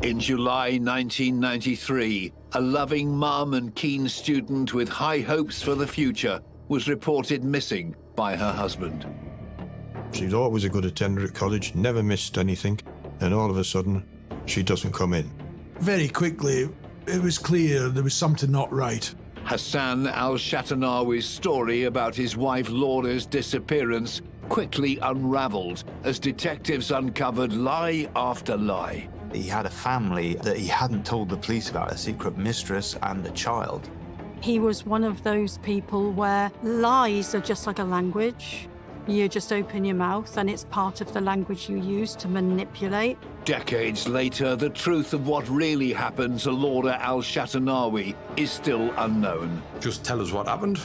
In July 1993, a loving mum and keen student with high hopes for the future was reported missing by her husband. She was always a good attender at college, never missed anything, and all of a sudden, she doesn't come in. Very quickly, it was clear there was something not right. Hassan Al Shatanawi's story about his wife Laura's disappearance quickly unraveled as detectives uncovered lie after lie. He had a family that he hadn't told the police about, a secret mistress and a child. He was one of those people where lies are just like a language. You just open your mouth and it's part of the language you use to manipulate. Decades later, the truth of what really happened to Laura Al Shatanawi is still unknown. Just tell us what happened.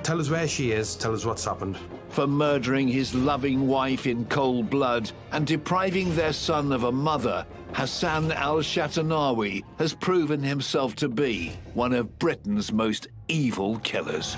Tell us where she is. Tell us what's happened. For murdering his loving wife in cold blood and depriving their son of a mother, Hassan Al Shatanawi has proven himself to be one of Britain's most evil killers.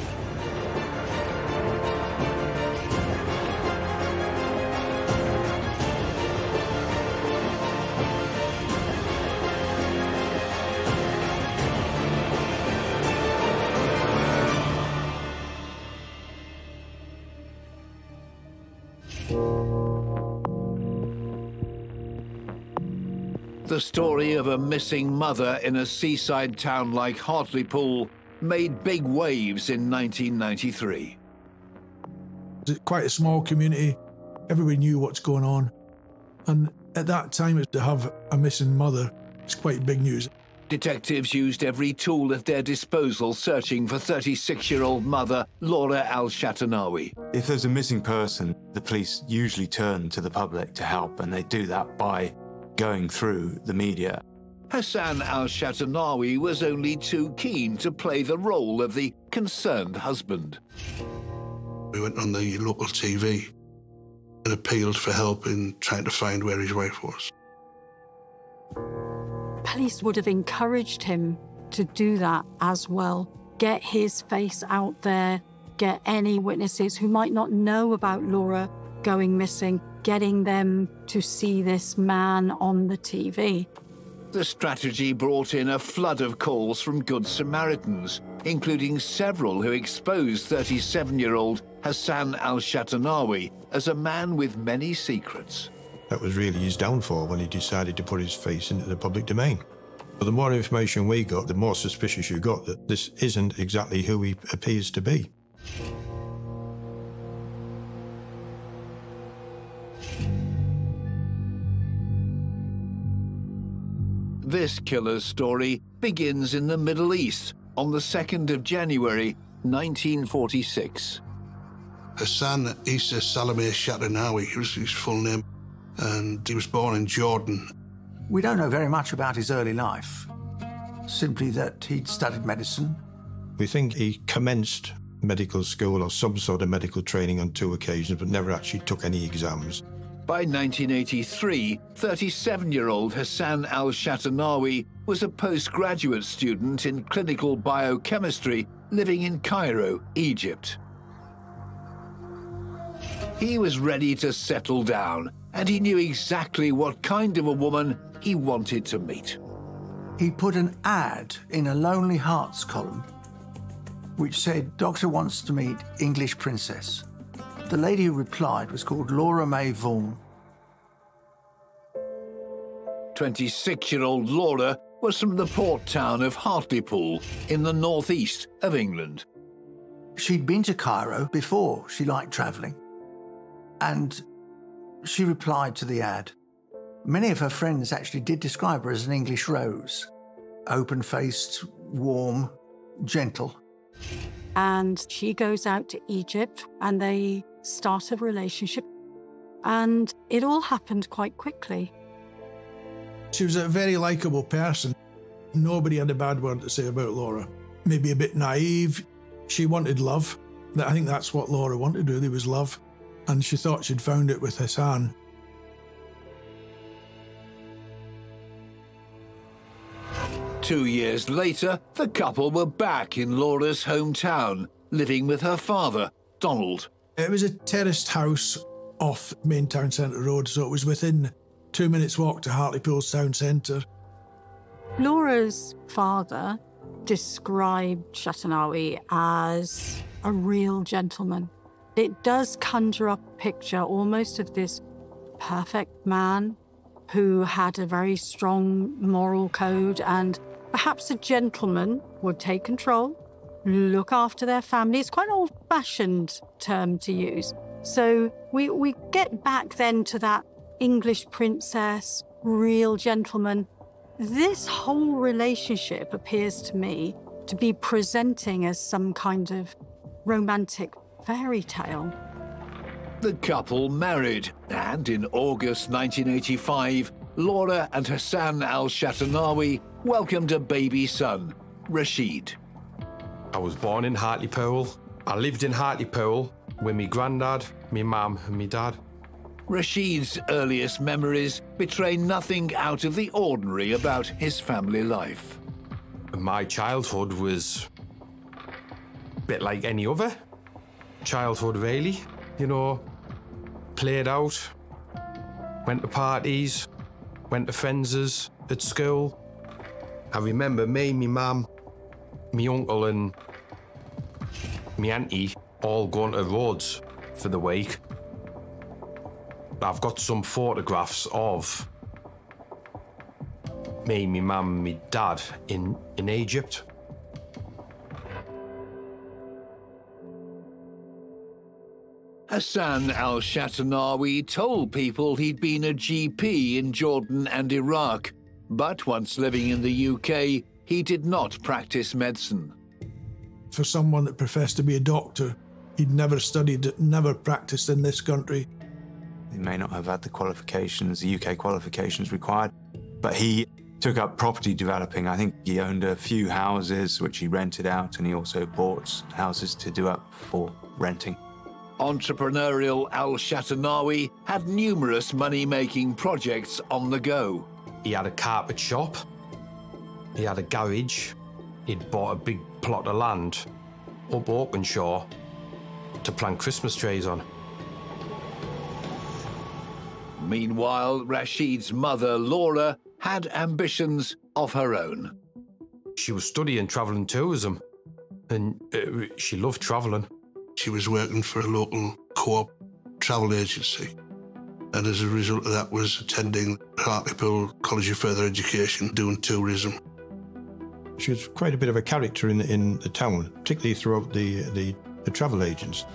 The story of a missing mother in a seaside town like Hartlepool made big waves in 1993. It's quite a small community. Everybody knew what's going on. And at that time, to have a missing mother, it's quite big news. Detectives used every tool at their disposal searching for 36-year-old mother Laura Al Shatanawi. If there's a missing person, the police usually turn to the public to help, and they do that by going through the media. Hassan Al Shatanawi was only too keen to play the role of the concerned husband. We went on the local TV and appealed for help in trying to find where his wife was. Police would have encouraged him to do that as well. Get his face out there, get any witnesses who might not know about Laura going missing, getting them to see this man on the TV. The strategy brought in a flood of calls from Good Samaritans, including several who exposed 37-year-old Hassan Al Shatanawi as a man with many secrets. That was really his downfall when he decided to put his face into the public domain. But the more information we got, the more suspicious you got that this isn't exactly who he appears to be. This killer's story begins in the Middle East on the 2nd of January, 1946. Hassan Isa Salome Shatanawi was his full name, and he was born in Jordan. We don't know very much about his early life, simply that he'd studied medicine. We think he commenced medical school or some sort of medical training on 2 occasions, but never actually took any exams. By 1983, 37-year-old Hassan Al Shatanawi was a postgraduate student in clinical biochemistry living in Cairo, Egypt. He was ready to settle down, and he knew exactly what kind of a woman he wanted to meet. He put an ad in a Lonely Hearts column which said, "Doctor wants to meet English princess." The lady who replied was called Laura May Vaughan. 26-year-old Laura was from the port town of Hartlepool in the northeast of England. She'd been to Cairo before. She liked travelling. And she replied to the ad. Many of her friends actually did describe her as an English rose. Open-faced, warm, gentle. And she goes out to Egypt and they start a relationship. And it all happened quite quickly. She was a very likeable person. Nobody had a bad word to say about Laura. Maybe a bit naive. She wanted love. I think that's what Laura wanted, really, was love. And she thought she'd found it with Hassan. Two years later, the couple were back in Laura's hometown, living with her father, Donald. It was a terraced house off main town centre road, so it was within 2 minutes walk to Hartlepool's town centre. Laura's father described Shatanawi as a real gentleman. It does conjure up a picture almost of this perfect man who had a very strong moral code, and perhaps a gentleman would take control, look after their family. It's quite an old-fashioned term to use. So we get back then to that English princess, real gentleman. This whole relationship appears to me to be presenting as some kind of romantic fairy tale. The couple married, and in August 1985, Laura and Hassan Al Shatanawi welcomed a baby son, Rashid. I was born in Hartlepool. I lived in Hartlepool with my granddad, my mum and my dad. Rashid's earliest memories betray nothing out of the ordinary about his family life. My childhood was a bit like any other childhood, really. You know, played out, went to parties, went to fences at school. I remember me, my mum, my uncle and my auntie all going to Rhodes for the week. I've got some photographs of me, my mum and my dad in Egypt. Hassan Al Shatanawi told people he'd been a GP in Jordan and Iraq, but once living in the UK, he did not practice medicine. For someone that professed to be a doctor, he'd never studied, never practiced in this country. He may not have had the qualifications, the UK qualifications required, but he took up property developing. I think he owned a few houses which he rented out, and he also bought houses to do up for renting. Entrepreneurial Al Shatanawi had numerous money-making projects on the go. He had a carpet shop, he had a garage, he'd bought a big plot of land up Oakenshaw to plant Christmas trees on. Meanwhile, Rashid's mother, Laura, had ambitions of her own. She was studying travel and tourism, and she loved travelling. She was working for a local co-op travel agency, and as a result of that was attending Hartlepool College of Further Education, doing tourism. She was quite a bit of a character in the town, particularly throughout the travel agents.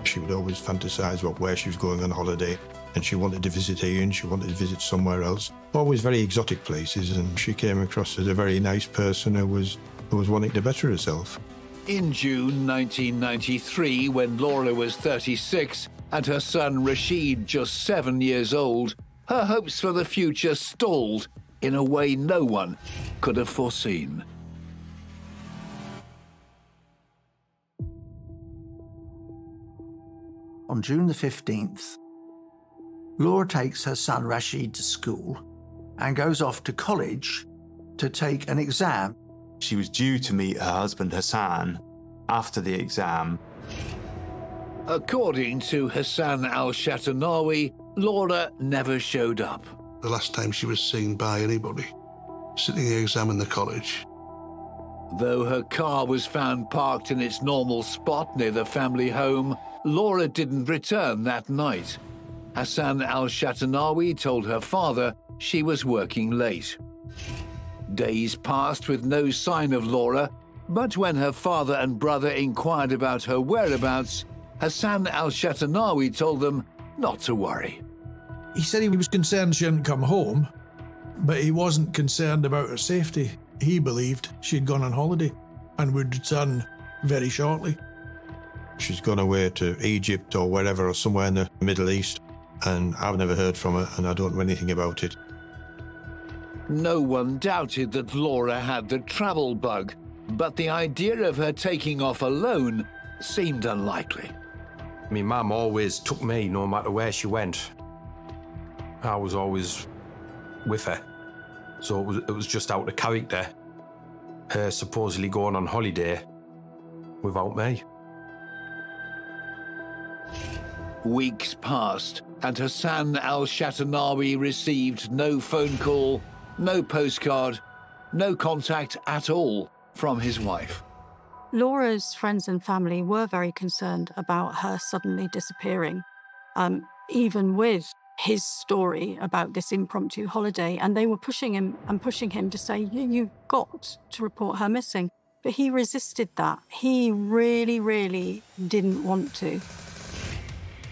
She would always fantasise about where she was going on holiday, and she wanted to visit here and she wanted to visit somewhere else. Always very exotic places, and she came across as a very nice person who was wanting to better herself. In June 1993, when Laura was 36 and her son Rashid just 7 years old, her hopes for the future stalled in a way no one could have foreseen. On June the 15th, Laura takes her son Rashid to school and goes off to college to take an exam. She was due to meet her husband Hassan after the exam. According to Hassan Al Shatanawi, Laura never showed up. The last time she was seen by anybody, sitting the exam in the college. Though her car was found parked in its normal spot near the family home, Laura didn't return that night. Hassan Al Shatanawi told her father she was working late. Days passed with no sign of Laura, but when her father and brother inquired about her whereabouts, Hassan Al Shatanawi told them not to worry. He said he was concerned she hadn't come home, but he wasn't concerned about her safety. He believed she'd gone on holiday and would return very shortly. She's gone away to Egypt or wherever, or somewhere in the Middle East, and I've never heard from her, and I don't know anything about it. No one doubted that Laura had the travel bug, but the idea of her taking off alone seemed unlikely. My mum always took me no matter where she went. I was always with her. So it was just out of character, her supposedly going on holiday without me. Weeks passed, and Hassan Al Shatanawi received no phone call, no postcard, no contact at all from his wife. Laura's friends and family were very concerned about her suddenly disappearing, even with his story about this impromptu holiday, and they were pushing him to say, you've got to report her missing. But he resisted that. He really, really didn't want to.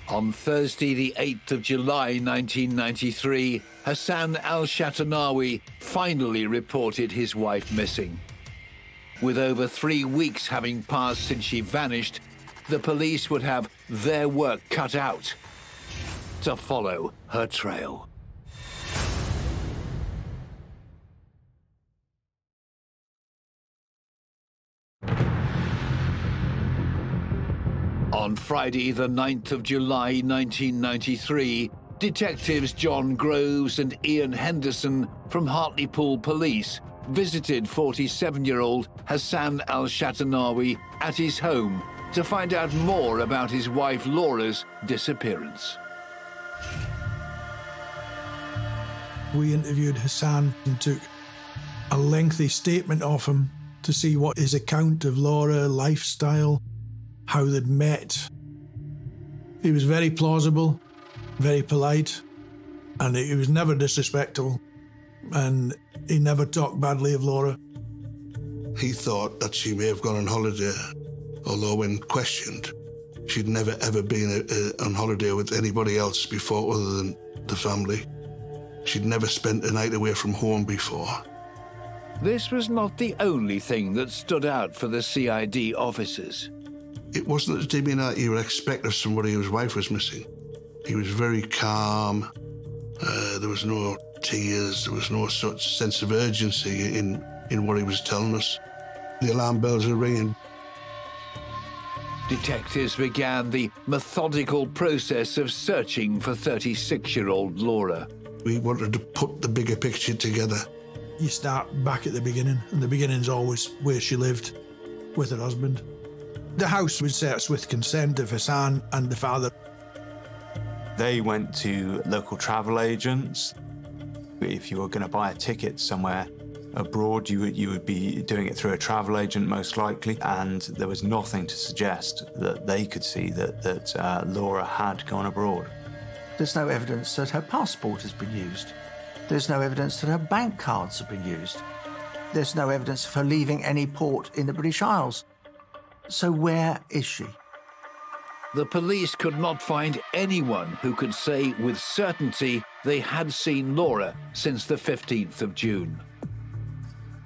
On Thursday, the 8th of July, 1993, Hassan Al Shatanawi finally reported his wife missing. With over 3 weeks having passed since she vanished, the police would have their work cut out to follow her trail. On Friday, the 9th of July, 1993, detectives John Groves and Ian Henderson from Hartlepool Police visited 47-year-old Hassan Al Shatanawi at his home to find out more about his wife Laura's disappearance. We interviewed Hassan and took a lengthy statement of him to see what his account of Laura, lifestyle, how they'd met. He was very plausible, very polite, and he was never disrespectful, and he never talked badly of Laura. He thought that she may have gone on holiday, although when questioned, she'd never ever been on holiday with anybody else before other than the family. She'd never spent a night away from home before. This was not the only thing that stood out for the CID officers. It wasn't as demeanour you would expect of somebody whose wife was missing. He was very calm. There was no tears. There was no such sense of urgency in what he was telling us. The alarm bells were ringing. Detectives began the methodical process of searching for 36-year-old Laura. We wanted to put the bigger picture together. You start back at the beginning, and the beginning's always where she lived with her husband. The house was searched with consent of Hassan and the father. They went to local travel agents. If you were going to buy a ticket somewhere abroad, you would be doing it through a travel agent most likely, and there was nothing to suggest that they could see that Laura had gone abroad. There's no evidence that her passport has been used. There's no evidence that her bank cards have been used. There's no evidence of her leaving any port in the British Isles. So where is she? The police could not find anyone who could say with certainty they had seen Laura since the 15th of June.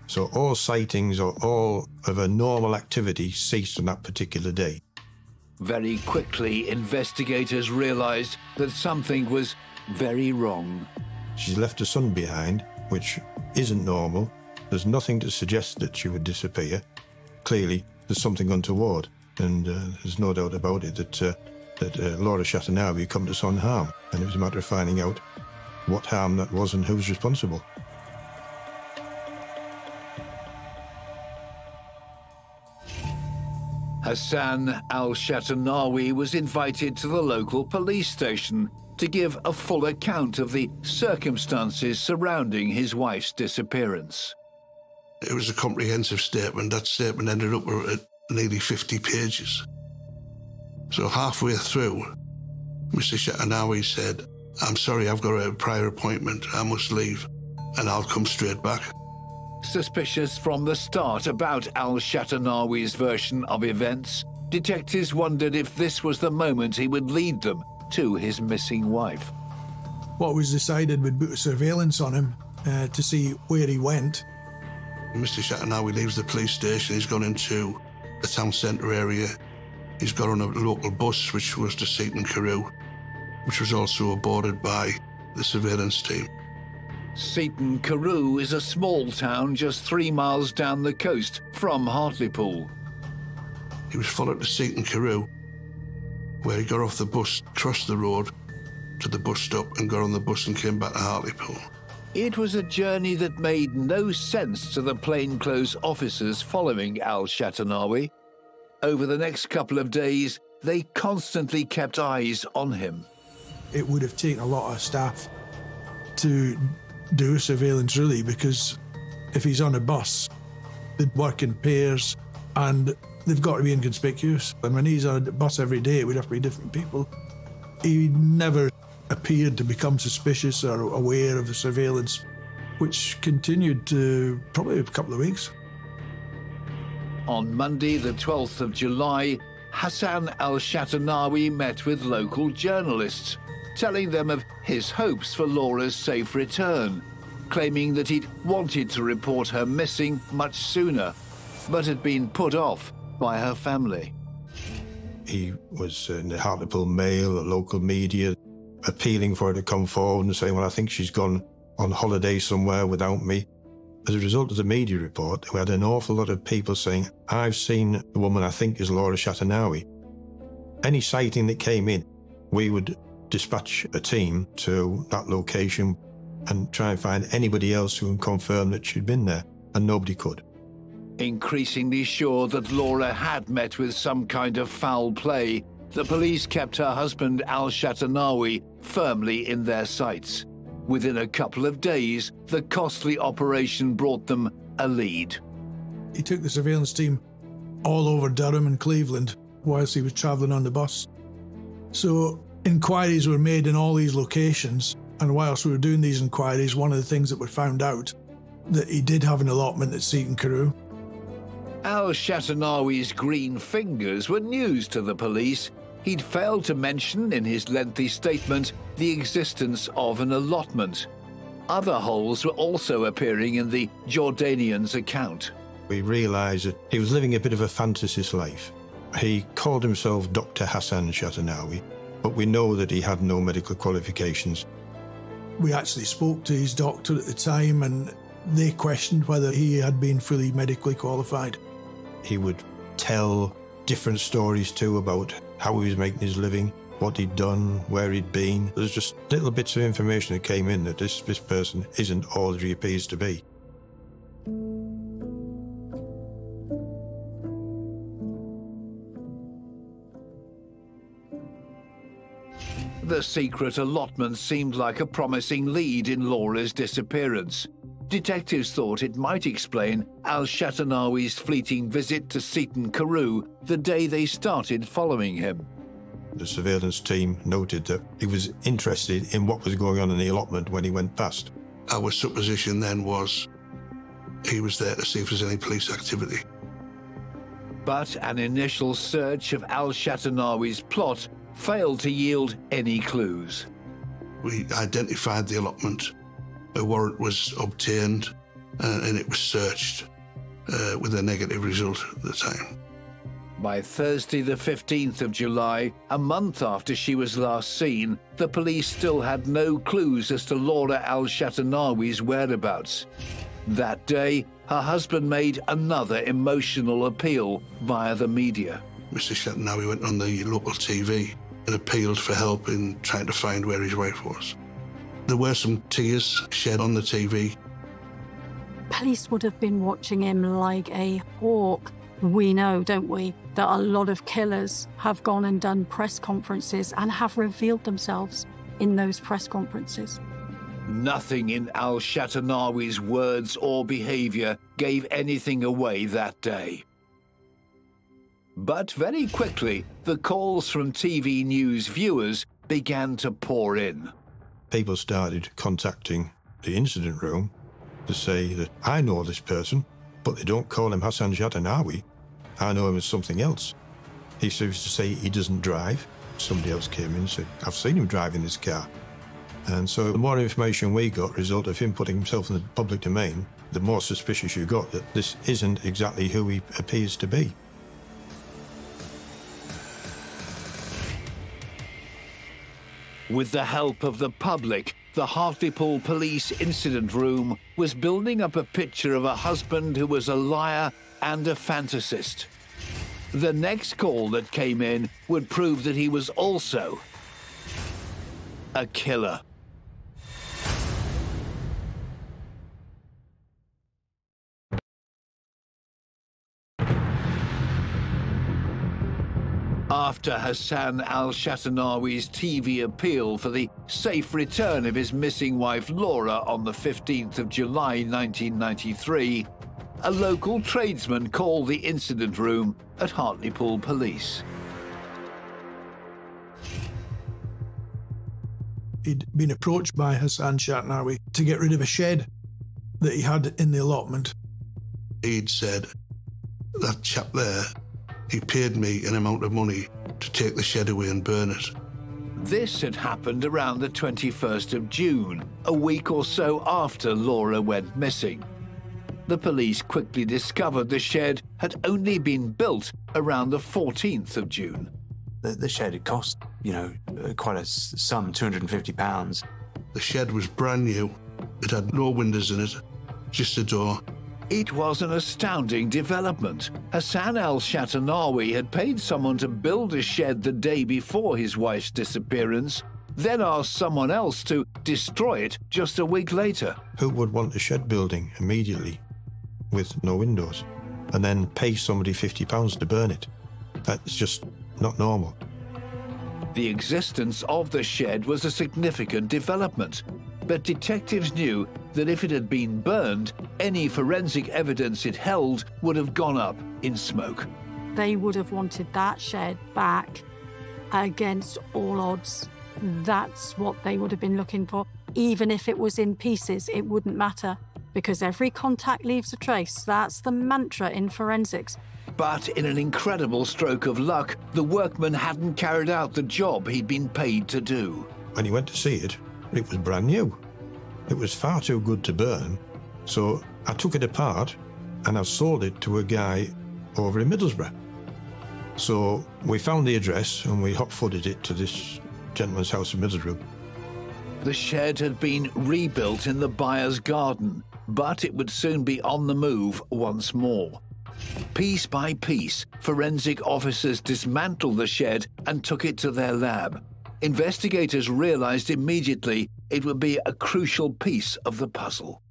So all sightings or all of a normal activity ceased on that particular day. Very quickly, investigators realized that something was very wrong. She's left her son behind, which isn't normal. There's nothing to suggest that she would disappear. Clearly, there's something untoward, and there's no doubt about it that Laura Shatanawi come to some harm, and it was a matter of finding out what harm that was and who was responsible. Hassan Al Shatanawi was invited to the local police station to give a full account of the circumstances surrounding his wife's disappearance. It was a comprehensive statement. That statement ended up at nearly 50 pages. So halfway through, Mr. Shatanawi said, "I'm sorry, I've got a prior appointment. I must leave, and I'll come straight back." Suspicious from the start about Al Shatanawi's version of events, detectives wondered if this was the moment he would lead them to his missing wife. What was decided would put surveillance on him to see where he went. Mr. Shatanawi leaves the police station. He's gone into the town centre area. He's got on a local bus, which was to Seaton Carew, which was also boarded by the surveillance team. Seaton Carew is a small town just 3 miles down the coast from Hartlepool. He was followed to Seaton Carew, where he got off the bus, crossed the road to the bus stop, and got on the bus and came back to Hartlepool. It was a journey that made no sense to the plainclothes officers following Al Shatanawi. Over the next couple of days, they constantly kept eyes on him. It would have taken a lot of staff to do surveillance, really, because if he's on a bus, they'd work in pairs and they've got to be inconspicuous. And when he's on a bus every day, it would have to be different people. He never appeared to become suspicious or aware of the surveillance, which continued to probably a couple of weeks. On Monday, the 12th of July, Hassan Al Shatanawi met with local journalists, telling them of his hopes for Laura's safe return, claiming that he'd wanted to report her missing much sooner, but had been put off by her family. He was in the Hartlepool Mail, the local media, appealing for her to come forward and saying, well, I think she's gone on holiday somewhere without me. As a result of the media report, we had an awful lot of people saying, I've seen the woman I think is Laura Shatanawi. Any sighting that came in, we would dispatch a team to that location and try and find anybody else who would confirm that she'd been there, and nobody could. Increasingly sure that Laura had met with some kind of foul play, the police kept her husband Al Shatanawi firmly in their sights. Within a couple of days, the costly operation brought them a lead. He took the surveillance team all over Durham and Cleveland whilst he was travelling on the bus. So inquiries were made in all these locations, and whilst we were doing these inquiries, one of the things that we found out that he did have an allotment at Seaton Carew. Al Shatanawi's green fingers were news to the police. He'd failed to mention in his lengthy statement the existence of an allotment. Other holes were also appearing in the Jordanian's account. We realised that he was living a bit of a fantasist life. He called himself Dr. Hassan Shatanawi, but we know that he had no medical qualifications. We actually spoke to his doctor at the time, and they questioned whether he had been fully medically qualified. He would tell different stories too about how he was making his living, what he'd done, where he'd been. There's just little bits of information that came in that this person isn't all that he appears to be. The secret allotment seemed like a promising lead in Laura's disappearance. Detectives thought it might explain Al Shatanawi's fleeting visit to Seaton Carew the day they started following him. The surveillance team noted that he was interested in what was going on in the allotment when he went past. Our supposition then was he was there to see if there's any police activity. But an initial search of Al Shatanawi's plot failed to yield any clues. We identified the allotment. A warrant was obtained and it was searched with a negative result at the time. By Thursday the 15th of July, a month after she was last seen, the police still had no clues as to Laura Al Shatanawi's whereabouts. That day, her husband made another emotional appeal via the media. Mr. Shatanawi went on the local TV and appealed for help in trying to find where his wife was. There were some tears shed on the TV. Police would have been watching him like a hawk. We know, don't we, that a lot of killers have gone and done press conferences and have revealed themselves in those press conferences. Nothing in Al Shatanawi's words or behavior gave anything away that day. But very quickly, the calls from TV news viewers began to pour in. People started contacting the incident room to say that I know this person, but they don't call him Hassan Shatanawi. I know him as something else. He used to say he doesn't drive. Somebody else came in and said, I've seen him driving this car. And so the more information we got, result of him putting himself in the public domain, the more suspicious you got that this isn't exactly who he appears to be. With the help of the public, the Hartlepool Police Incident Room was building up a picture of a husband who was a liar and a fantasist. The next call that came in would prove that he was also a killer. After Hassan Al Shatanawi's TV appeal for the safe return of his missing wife Laura on the 15th of July 1993, a local tradesman called the incident room at Hartlepool Police. He'd been approached by Hassan Shatanawi to get rid of a shed that he had in the allotment. He'd said, that chap there, he paid me an amount of money to take the shed away and burn it. This had happened around the 21st of June, a week or so after Laura went missing. The police quickly discovered the shed had only been built around the 14th of June. The shed had cost, quite a sum, £250. The shed was brand new. It had no windows in it, just a door. It was an astounding development. Hassan Al Shatanawi had paid someone to build a shed the day before his wife's disappearance, then asked someone else to destroy it just a week later. Who would want a shed building immediately with no windows and then pay somebody £50 to burn it? That's just not normal. The existence of the shed was a significant development, but detectives knew that if it had been burned, any forensic evidence it held would have gone up in smoke. They would have wanted that shed back against all odds. That's what they would have been looking for. Even if it was in pieces, it wouldn't matter, because every contact leaves a trace. That's the mantra in forensics. But in an incredible stroke of luck, the workman hadn't carried out the job he'd been paid to do. When he went to see it, it was brand new. It was far too good to burn, so I took it apart and I sold it to a guy over in Middlesbrough. So we found the address and we hot-footed it to this gentleman's house in Middlesbrough. The shed had been rebuilt in the buyer's garden, but it would soon be on the move once more. Piece by piece, forensic officers dismantled the shed and took it to their lab. Investigators realized immediately it would be a crucial piece of the puzzle.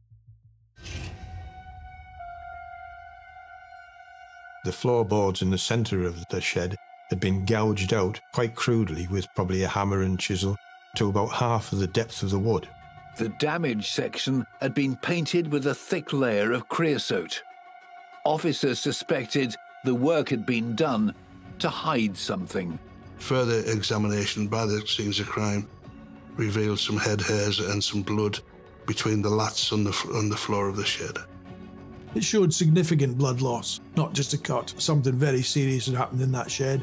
The floorboards in the centre of the shed had been gouged out quite crudely with probably a hammer and chisel to about half of the depth of the wood. The damaged section had been painted with a thick layer of creosote. Officers suspected the work had been done to hide something. Further examination by the scenes of crime revealed some head hairs and some blood between the lats on the floor of the shed. It showed significant blood loss, not just a cut. Something very serious had happened in that shed.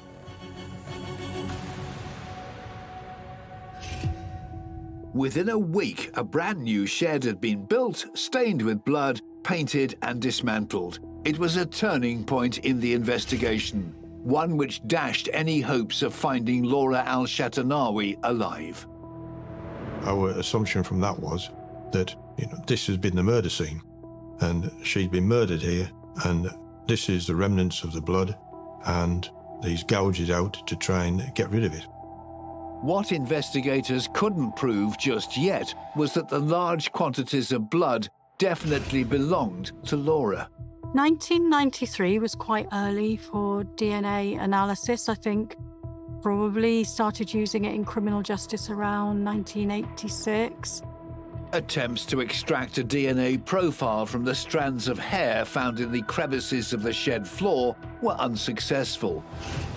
Within a week, a brand new shed had been built, stained with blood, painted and dismantled. It was a turning point in the investigation, one which dashed any hopes of finding Laura Al Shatanawi alive. Our assumption from that was that, this has been the murder scene, and she'd been murdered here, and this is the remnants of the blood, and these gouges out to try and get rid of it. What investigators couldn't prove just yet was that the large quantities of blood definitely belonged to Laura. 1993 was quite early for DNA analysis, I think. Probably started using it in criminal justice around 1986. Attempts to extract a DNA profile from the strands of hair found in the crevices of the shed floor were unsuccessful.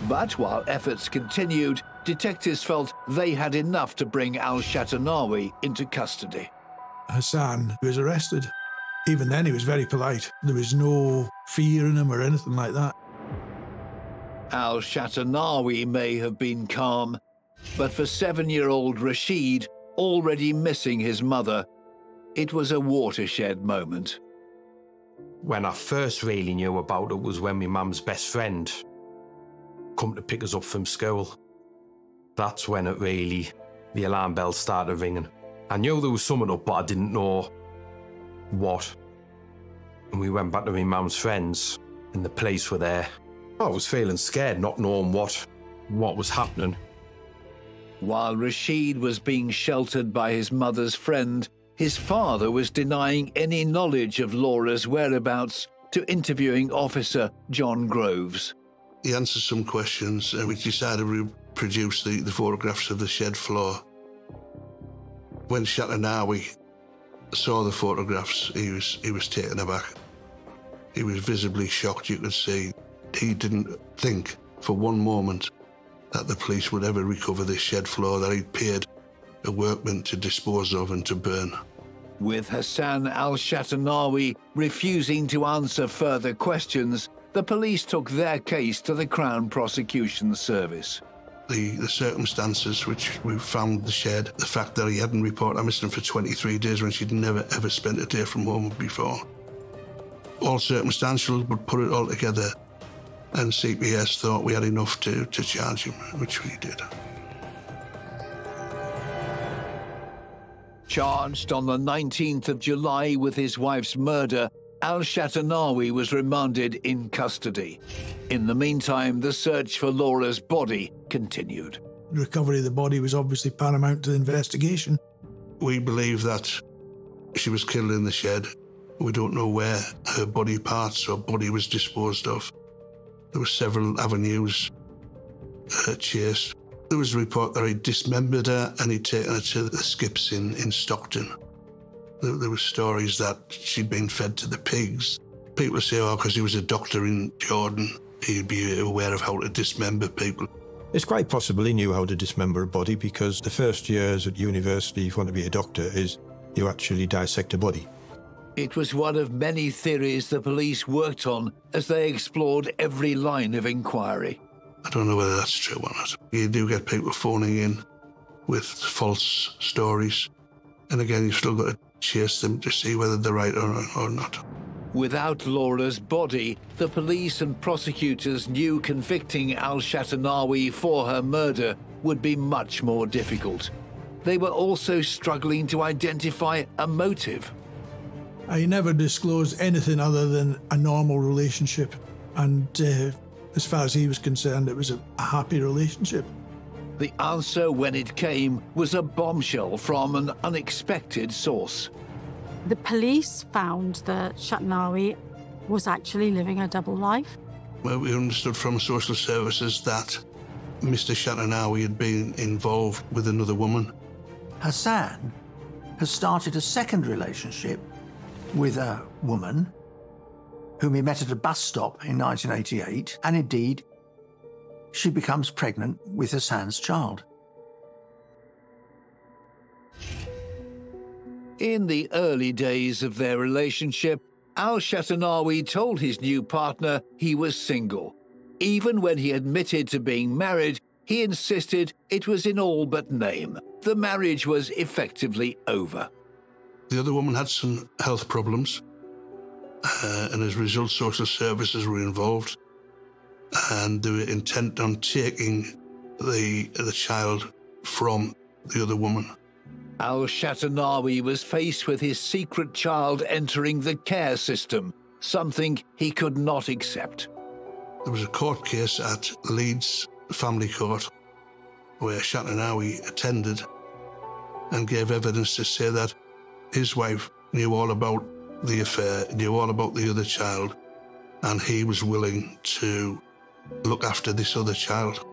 But while efforts continued, detectives felt they had enough to bring Al Shatanawi into custody. Hassan was arrested. Even then, he was very polite. There was no fear in him or anything like that. Al Shatanawi may have been calm, but for 7-year-old Rashid, already missing his mother, it was a watershed moment. When I first really knew about it was when my mum's best friend come to pick us up from school. That's when the alarm bells started ringing. I knew there was something up, but I didn't know what. And we went back to my mum's friends, and the police were there. I was feeling scared, not knowing what was happening. While Rashid was being sheltered by his mother's friend, his father was denying any knowledge of Laura's whereabouts to interviewing officer John Groves. He answered some questions, and we decided we would produce the photographs of the shed floor. When Shatanawi saw the photographs, he was taken aback. He was visibly shocked, you could see. He didn't think for one moment that the police would ever recover this shed floor that he'd paid a workman to dispose of and to burn. With Hassan Al Shatanawi refusing to answer further questions, the police took their case to the Crown Prosecution Service. The circumstances which we found the shed, the fact that he hadn't reported missing for 23 days when she'd never ever spent a day from home before. All circumstantial, but put it all together, and CPS thought we had enough to charge him, which we did. Charged on the 19th of July with his wife's murder, Al Shatanawi was remanded in custody. In the meantime, the search for Laura's body continued. The recovery of the body was obviously paramount to the investigation. We believe that she was killed in the shed. We don't know where her body parts or body was disposed of. There were several avenues chased. There was a report that he'd dismembered her and he'd taken her to the skips in Stockton. There were stories that she'd been fed to the pigs. People say, oh, because he was a doctor in Jordan, he'd be aware of how to dismember people. It's quite possible he knew how to dismember a body, because the first years at university, if you want to be a doctor, is you actually dissect a body. It was one of many theories the police worked on as they explored every line of inquiry. I don't know whether that's true or not. You do get people phoning in with false stories. And again, you've still got to chase them to see whether they're right or not. Without Laura's body, the police and prosecutors knew convicting Al Shatanawi for her murder would be much more difficult. They were also struggling to identify a motive. I never disclosed anything other than a normal relationship. And as far as he was concerned, it was a happy relationship. The answer, when it came, was a bombshell from an unexpected source. The police found that Shatanawi was actually living a double life. Well, we understood from social services that Mr. Shatanawi had been involved with another woman. Hassan has started a second relationship with a woman whom he met at a bus stop in 1988, and indeed, she becomes pregnant with Hassan's child. In the early days of their relationship, Al Shatanawi told his new partner he was single. Even when he admitted to being married, he insisted it was in all but name. The marriage was effectively over. The other woman had some health problems, and as a result, social services were involved, and they were intent on taking the child from the other woman. Al Shatanawi was faced with his secret child entering the care system, something he could not accept. There was a court case at Leeds Family Court where Shatanawi attended and gave evidence to say that his wife knew all about the affair, knew all about the other child, and he was willing to look after this other child.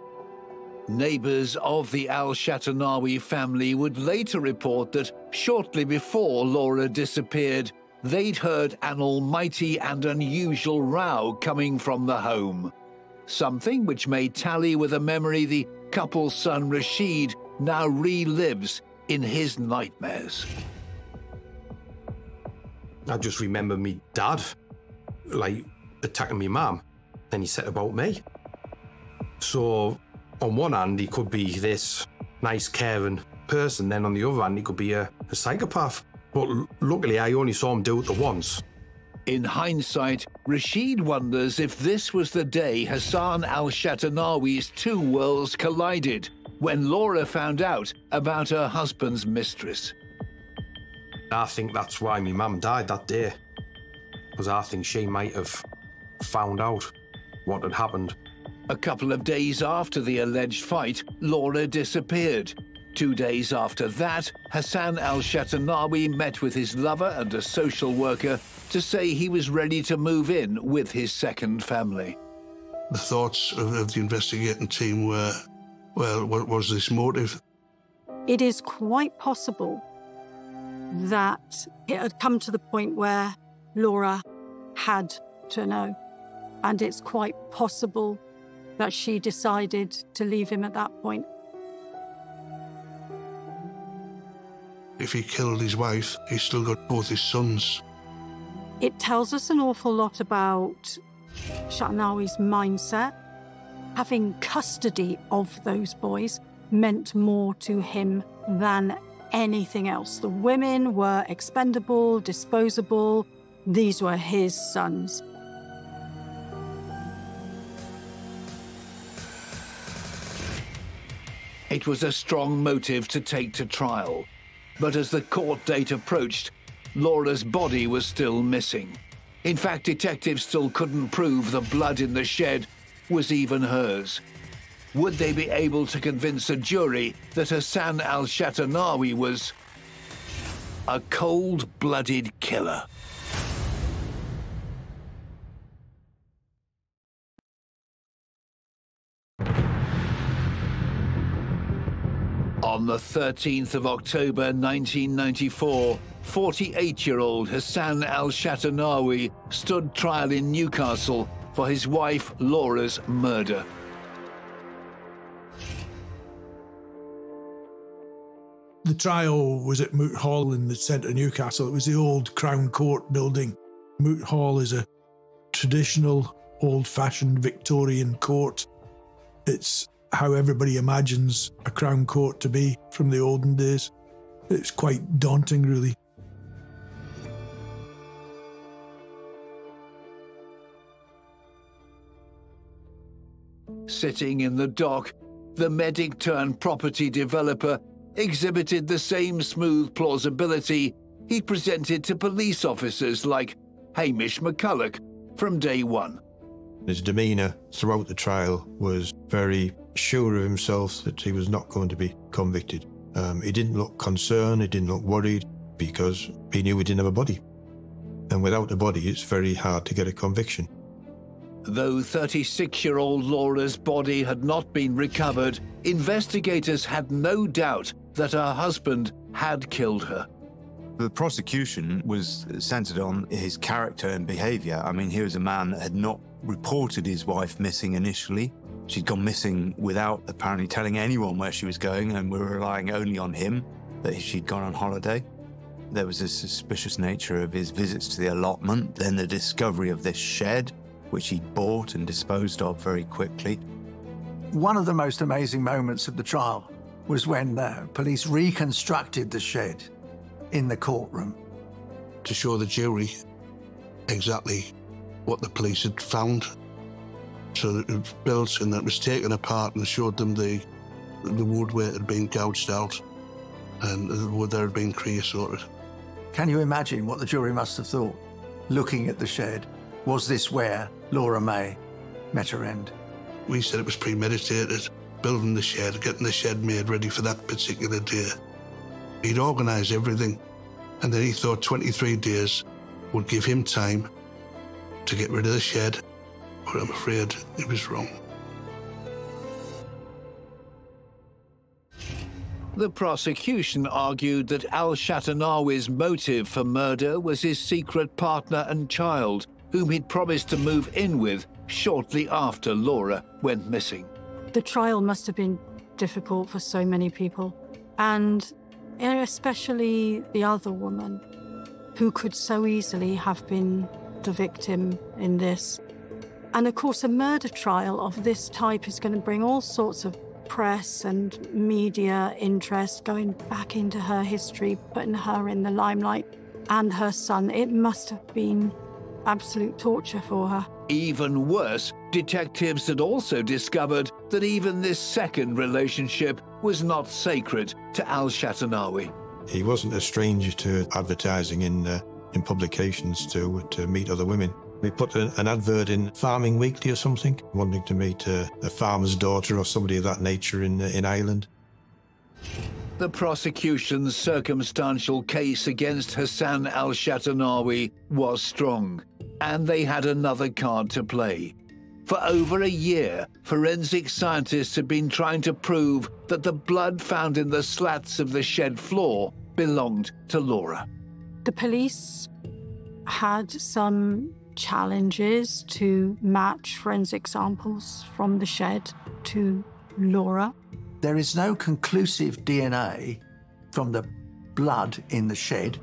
Neighbours of the Al Shatanawi family would later report that shortly before Laura disappeared, they'd heard an almighty and unusual row coming from the home. Something which may tally with a memory the couple's son Rashid now relives in his nightmares. I just remember me dad, attacking me mum. Then he said about me. So, on one hand, he could be this nice, caring person. Then on the other hand, he could be a psychopath. But luckily, I only saw him do it the once. In hindsight, Rashid wonders if this was the day Hassan Al Shatanawi's two worlds collided, when Laura found out about her husband's mistress. I think that's why my mum died that day, because I think she might have found out what had happened. A couple of days after the alleged fight, Laura disappeared. 2 days after that, Hassan Al Shatanawi met with his lover and a social worker to say he was ready to move in with his second family. The thoughts of the investigating team were, well, what was this motive? It is quite possible that it had come to the point where Laura had to know. And it's quite possible that she decided to leave him at that point. If he killed his wife, he's still got both his sons. It tells us an awful lot about Shatanawi's mindset. Having custody of those boys meant more to him than anything else. The women were expendable, disposable. These were his sons. It was a strong motive to take to trial. But as the court date approached, Laura's body was still missing. In fact, detectives still couldn't prove the blood in the shed was even hers. Would they be able to convince a jury that Hassan Al Shatanawi was a cold-blooded killer? On the 13th of October 1994, 48-year-old Hassan Al Shatanawi stood trial in Newcastle for his wife Laura's murder. The trial was at Moot Hall in the centre of Newcastle. It was the old Crown Court building. Moot Hall is a traditional, old-fashioned Victorian court. It's how everybody imagines a Crown Court to be from the olden days. It's quite daunting, really. Sitting in the dock, the medic-turned-property developer exhibited the same smooth plausibility he presented to police officers like Hamish McCulloch from day one. His demeanour throughout the trial was very sure of himself that he was not going to be convicted. He didn't look concerned, he didn't look worried, because he knew he didn't have a body. And without a body, it's very hard to get a conviction. Though 36-year-old Laura's body had not been recovered, investigators had no doubt that her husband had killed her. The prosecution was centred on his character and behaviour. I mean, here was a man that had not reported his wife missing initially. She'd gone missing without apparently telling anyone where she was going, and we were relying only on him, that she'd gone on holiday. There was a suspicious nature of his visits to the allotment, then the discovery of this shed, which he'd bought and disposed of very quickly. One of the most amazing moments of the trial was when the police reconstructed the shed in the courtroom. To show the jury exactly what the police had found. So that it was built and that was taken apart, and showed them the wood where it had been gouged out and the wood there had been creosoted. Can you imagine what the jury must have thought, looking at the shed? Was this where Laura May met her end? We said it was premeditated, building the shed, getting the shed made ready for that particular day. He'd organised everything, and then he thought 23 days would give him time to get rid of the shed, but I'm afraid he was wrong. The prosecution argued that Al Shatanawi's motive for murder was his secret partner and child, whom he'd promised to move in with shortly after Laura went missing. The trial must have been difficult for so many people, and especially the other woman, who could so easily have been the victim in this. And of course, a murder trial of this type is going to bring all sorts of press and media interest, going back into her history, putting her in the limelight, and her son. It must have been absolute torture for her. Even worse, detectives had also discovered that even this second relationship was not sacred to Al Shatanawi. He wasn't a stranger to advertising in publications to meet other women. We put an advert in Farming Weekly or something, wanting to meet a farmer's daughter or somebody of that nature in Ireland. The prosecution's circumstantial case against Hassan Al Shatanawi was strong, and they had another card to play. For over a year, forensic scientists had been trying to prove that the blood found in the slats of the shed floor belonged to Laura. The police had some challenges to match forensic samples from the shed to Laura. There is no conclusive DNA from the blood in the shed,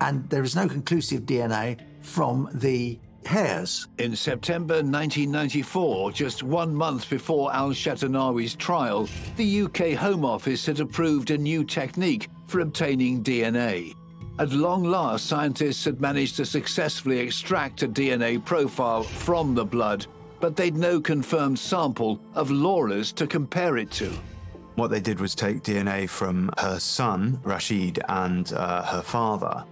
and there is no conclusive DNA from the hairs. In September 1994, just 1 month before Al Shatanawi's trial, the UK Home Office had approved a new technique for obtaining DNA. At long last, scientists had managed to successfully extract a DNA profile from the blood, but they'd no confirmed sample of Laura's to compare it to. What they did was take DNA from her son, Rashid, and her father.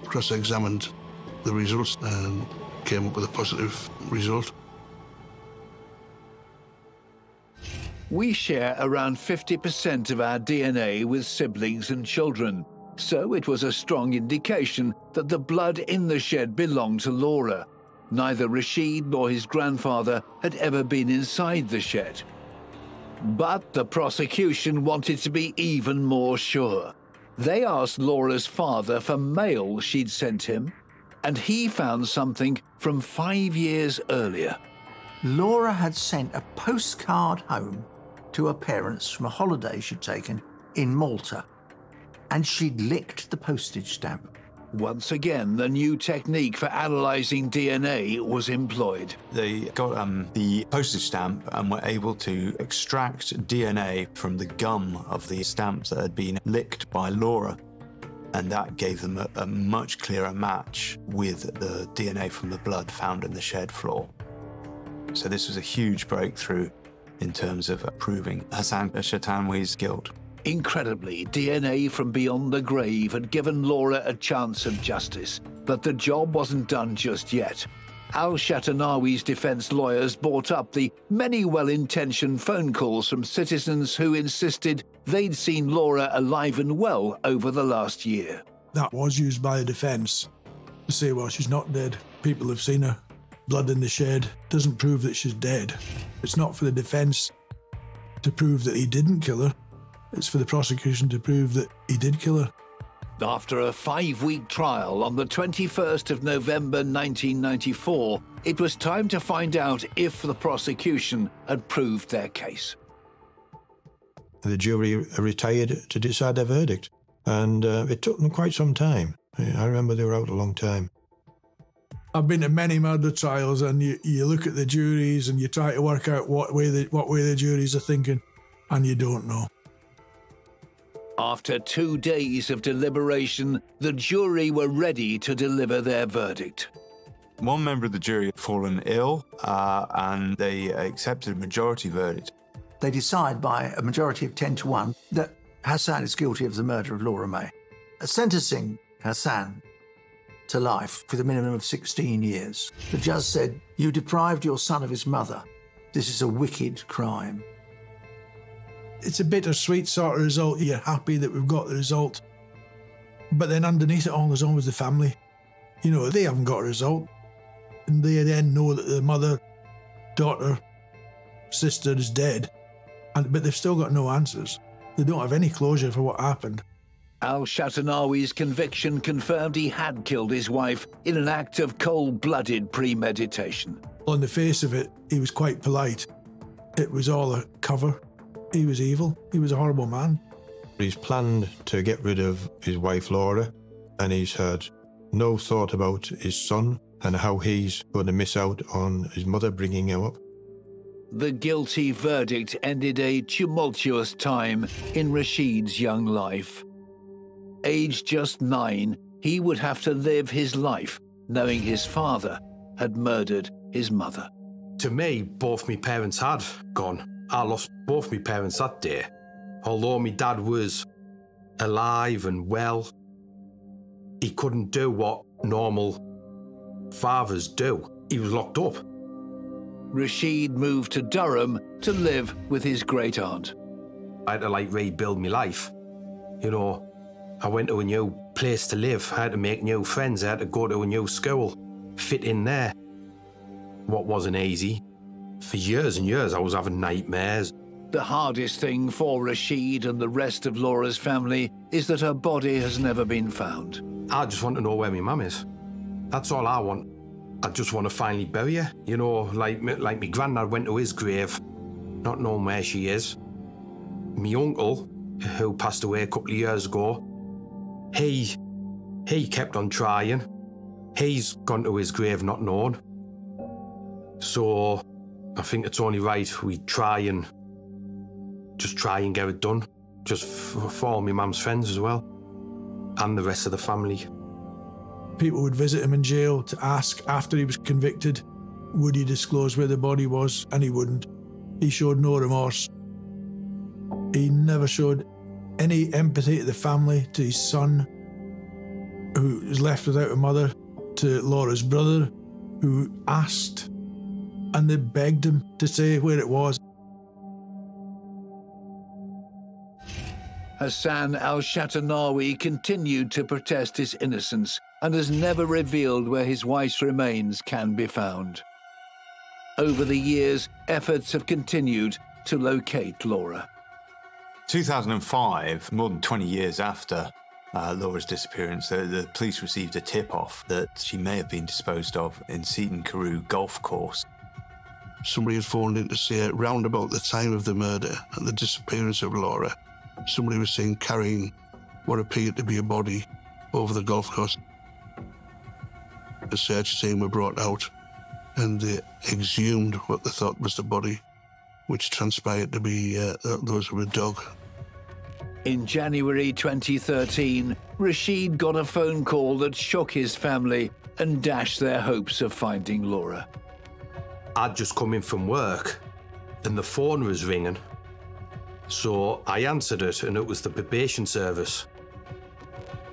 Cross-examined the results and came up with a positive result. We share around 50% of our DNA with siblings and children, so it was a strong indication that the blood in the shed belonged to Laura. Neither Rashid nor his grandfather had ever been inside the shed. But the prosecution wanted to be even more sure. They asked Laura's father for mail she'd sent him, and he found something from 5 years earlier. Laura had sent a postcard home to her parents from a holiday she'd taken in Malta, and she'd licked the postage stamp. Once again, the new technique for analysing DNA was employed. They got the postage stamp and were able to extract DNA from the gum of the stamps that had been licked by Laura. And that gave them a much clearer match with the DNA from the blood found in the shed floor. So this was a huge breakthrough in terms of proving Hassan Al Shatanawi's guilt. Incredibly, DNA from beyond the grave had given Laura a chance of justice, but the job wasn't done just yet. Al Shatanawi's defense lawyers brought up the many well-intentioned phone calls from citizens who insisted they'd seen Laura alive and well over the last year. That was used by the defence to say, well, she's not dead. People have seen her. Blood in the shed doesn't prove that she's dead. It's not for the defence to prove that he didn't kill her. It's for the prosecution to prove that he did kill her. After a 5-week trial on the 21st of November 1994, it was time to find out if the prosecution had proved their case. The jury retired to decide their verdict, and it took them quite some time. I remember they were out a long time. I've been to many murder trials, and you look at the juries and you try to work out what way the juries are thinking, and you don't know. After 2 days of deliberation, the jury were ready to deliver their verdict. One member of the jury had fallen ill, and they accepted a majority verdict. They decide by a majority of 10 to 1 that Hassan is guilty of the murder of Laura May, sentencing Hassan to life with a minimum of 16 years. The judge said, "You deprived your son of his mother. This is a wicked crime." It's a bittersweet sort of result. You're happy that we've got the result. But then underneath it all, there's always the family. You know, they haven't got a result. And they then know that the mother, daughter, sister is dead. But they've still got no answers. They don't have any closure for what happened. Al Shatanawi's conviction confirmed he had killed his wife in an act of cold-blooded premeditation. On the face of it, he was quite polite. It was all a cover. He was evil. He was a horrible man. He's planned to get rid of his wife Laura, and he's had no thought about his son and how he's going to miss out on his mother bringing him up. The guilty verdict ended a tumultuous time in Rashid's young life. Aged just 9, he would have to live his life knowing his father had murdered his mother. To me, both my parents had gone. I lost both my parents that day. Although my dad was alive and well, he couldn't do what normal fathers do. He was locked up. Rashid moved to Durham to live with his great-aunt. I had to rebuild my life. You know, I went to a new place to live. I had to make new friends. I had to go to a new school, fit in there. What wasn't easy. For years and years, I was having nightmares. The hardest thing for Rashid and the rest of Laura's family is that her body has never been found. I just want to know where my mum is. That's all I want. I just want to finally bury her. You know, like my granddad went to his grave, not knowing where she is. My uncle, who passed away a couple of years ago, he kept on trying. He's gone to his grave not known. So I think it's only right we try and get it done, just for all my mum's friends as well, and the rest of the family. People would visit him in jail to ask after he was convicted, would he disclose where the body was, and he wouldn't. He showed no remorse. He never showed any empathy to the family, to his son, who was left without a mother, to Laura's brother, who asked, and they begged him to say where it was. Hassan Al Shatanawi continued to protest his innocence and has never revealed where his wife's remains can be found. Over the years, efforts have continued to locate Laura. 2005, more than 20 years after Laura's disappearance, the police received a tip-off that she may have been disposed of in Seaton Carew golf course. Somebody had phoned in to say round about the time of the murder and the disappearance of Laura, somebody was seen carrying what appeared to be a body over the golf course. The search team were brought out and they exhumed what they thought was the body, which transpired to be those of a dog. In January 2013, Rashid got a phone call that shook his family and dashed their hopes of finding Laura. I'd just come in from work and the phone was ringing. So I answered it and it was the probation service.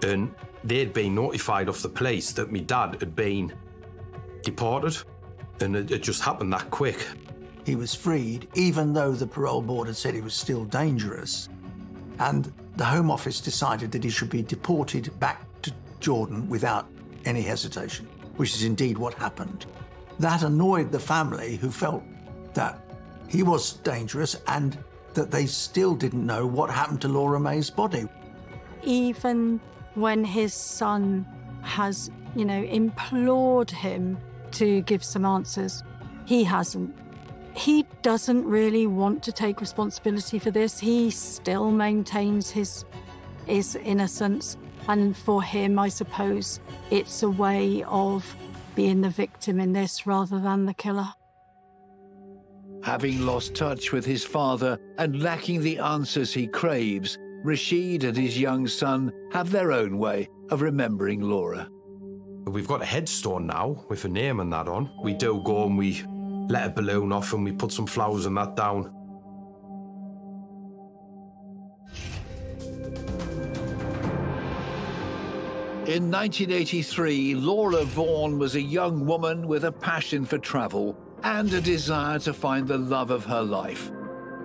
And they'd been notified of the police that my dad had been deported, and it just happened that quick. He was freed, even though the parole board had said he was still dangerous. And the Home Office decided that he should be deported back to Jordan without any hesitation, which is indeed what happened. That annoyed the family, who felt that he was dangerous and that they still didn't know what happened to Laura May's body. Even when his son has, implored him to give some answers, he hasn't. He doesn't really want to take responsibility for this. He still maintains his innocence. And for him, I suppose, it's a way of being the victim in this rather than the killer. Having lost touch with his father and lacking the answers he craves, Rashid and his young son have their own way of remembering Laura. We've got a headstone now with a name and that on. We do go and we let a balloon off and we put some flowers and that down. In 1983, Laura Vaughan was a young woman with a passion for travel and a desire to find the love of her life.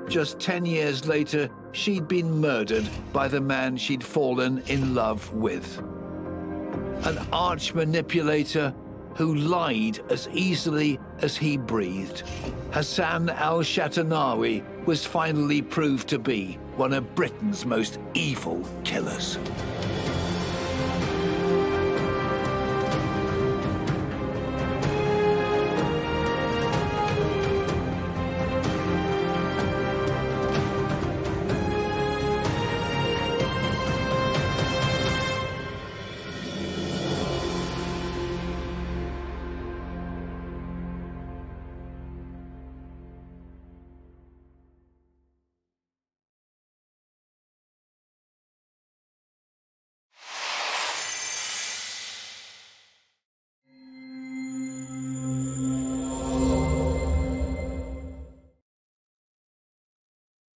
Just 10 years later, she'd been murdered by the man she'd fallen in love with. An arch manipulator who lied as easily as he breathed. Hassan Al Shatanawi was finally proved to be one of Britain's most evil killers.